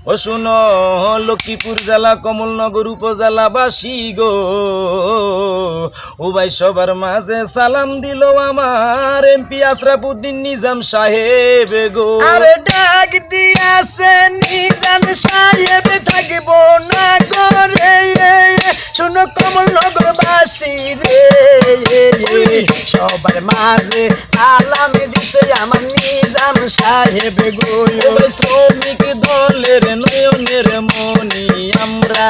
ও শুনো লক্ষ্মীপুর জেলা কমলনগর উপজেলাবাসী গো, ও ভাই সবার মাঝে সালাম দিল আমার এমপি আশরাফুদ্দিন নিজাম সাহেব গো। আরে ডাক দিয়াছে নিজাম সাহেব থাকব না করে, শুনো কমলনগরবাসী রে, সবার মাঝে সালাম দিছে আমার নিজাম সাহেব গো। শ্রমিক দলের নয়নের মনি আমরা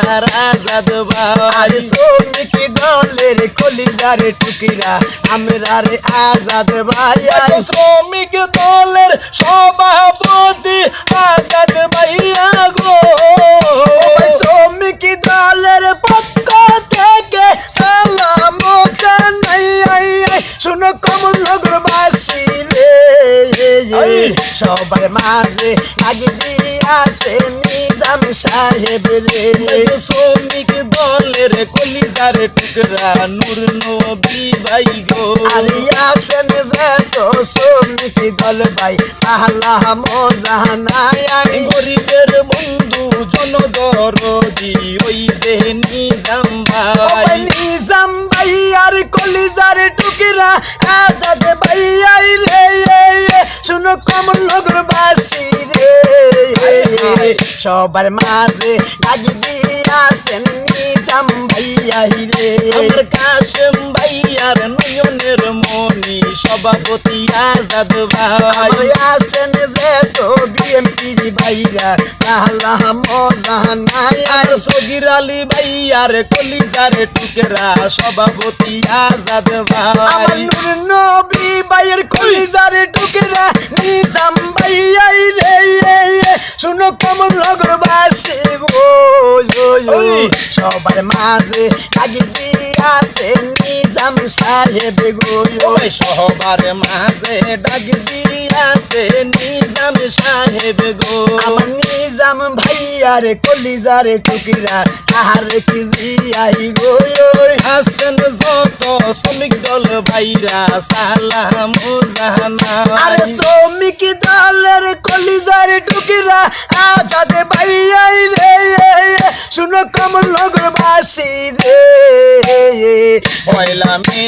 আজাদ ভাই, শ্রমিক দলের কলিজার টুকিরা আমরা রে আজাদ ভাই, শ্রমিক দলের সভাপতি আজাদ ভাইয়া গো। শ্রমিক দলের পক্ষ থেকে সালাম জানাই, শুনো কমলনগরবাসী রে, সবার মাঝে আগে দিয়াছে নিজাম সাহেব রে। শ্রমিক দলের কলিজার টুকরা নূর নবী ভাই গো। আরে আছেন যত শ্রমিক দল ভাই সালাম জানাই, গরিবের বন্ধু জনদরদি ওই যে নিজাম ভাই, নিজাম ভাই আর কলিজার টুকরা আজাদ ভাই রে, শুনো কমলনগরবাসী রে, সবার মাঝে ডাকি দিয়াছেন নিজাম ভাইয়া রে। আমার কাশেম ভাইয়ার নয়নের মনি সভাপতি আজাদ ভাই, আছেন যে তো বিএমপির ভাইরা সালাম জানাই, আর সগির আলী ভাইয়ার কলিজার টুকরা সভাপতি আজাদ আমার ভাই, নূর নবী ভাইয়ের কলিজার টুকরা নিজাম ভাইয়া রে, শুনো কমলনগরবাসী গো, সবার মাঝে ডাকি দিয়াছে নিজাম সাহেব গো। সবার মাঝে ডাক দিয়াছে নিজাম সাহেব গো। আমার নিজাম ভাইয়ার কলিজার টুকরা আর কি জিয়াই গো, হাসেন যত শ্রমিক দল ভাইরা সালাম জানাই, আরে শ্রমিক দলের কলিজার টুকরা আজাদ ভাইয়া রে, শুনো কমলনগরবাসী রে, পয়লা মে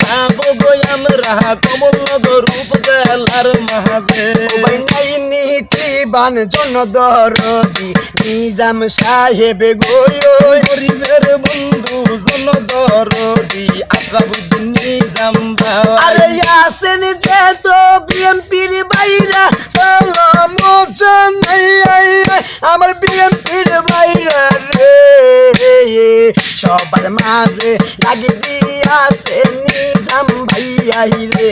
যাব গো আমরা কমলনগর উপজেলার মাঝে, নাই নীতিবান জনদরদি নিজাম সাহেব গো, গরিবের বন্ধু জনদরদি আশরাফুদ্দিন নিজাম ভাই, আরে আছেন যে তো বিএমপির ভাইরা সালাম জানাই, আমার বিএমপির ভাইরা রে, সবার মাঝে লাগি দিয়াছে নিজাম ভাইয়া রে।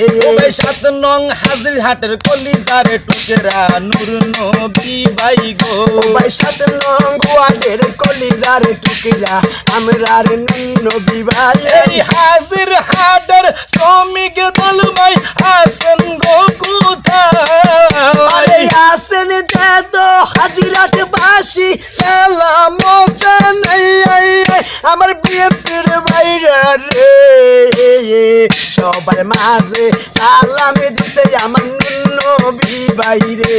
7 নং হাজিরহাটের কলিজার টুকরা নূর নবী ভাই গো, 7 নং ওয়ার্ডের কলিজার টুকরা আমরা রে নবী ভাই, এই হাজিরহাটের শ্রমিক দল ভাই আছেন গো কোথায়, আছেন যে তো হাজিরাট বাসী সালাম জানাই, আমার বিএমপির ভাইরা রে, সবার মাঝে সালাম দিছে আমার নবী ভাই রে,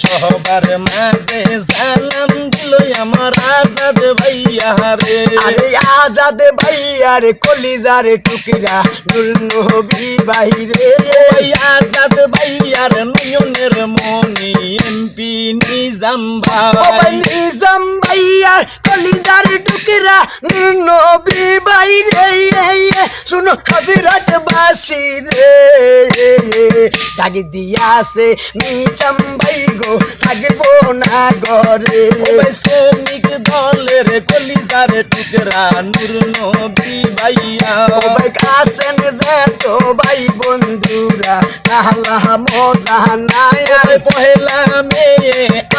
সবার মাঝে সালাম দিল আমার আজাদ ভাইয়া রে, আরে আজাদ ভাইয়ার কলিজার টুকরা নূর নবী ভাই রে, আজাদ ভাইয়ার নয়নের মনি এমপি নিজাম ভাই, নিজাম ভাইয়ার কলিজার টুকরা নূর নবী ভাই রে, শুনো হাজিরাট বাসী রে, ডাকি দিয়াছে নিজাম ভাই গো থাকবো না ঘরে, শ্রমিক দলের কলিজার টুকরা নূর নবী ভাইয়া, আছেন যে তো ভাই বন্ধুরা সালাম জানাই, পহেলা মে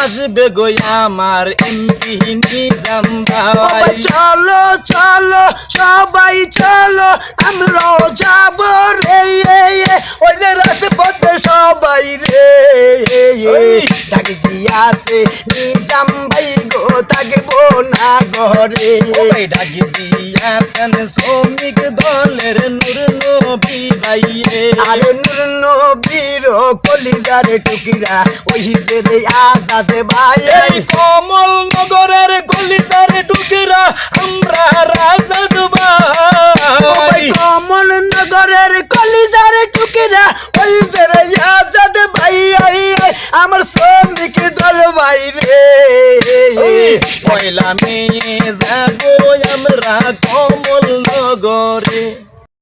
আসবে গো আমার এমপি নিজাম ভাই, চলো চলো সবাই চলো আমরাও যাব রে, ওই যে রাজপথে সবাই রে, ডাক দিয়াছে নিজাম ভাই গো থাকবে যাব না ঘরে ওই ডাকি দিয়াছেন শ্রমিক দলের নূর নবী ভাইয়ে আরে নূর নবীর কলিজার টুকরা ওই যে রে আজাদ ভাই এই কমল নগরের কলিজার টুকরা আমরা রাজাদ ভাই কমল নগরের কলিজার টুকরা ওই যে রে আজাদ ভাই আমার শ্রমিক দল ভাই রে পয়লা মেয়ে যাবো আমরা কমল নগরে।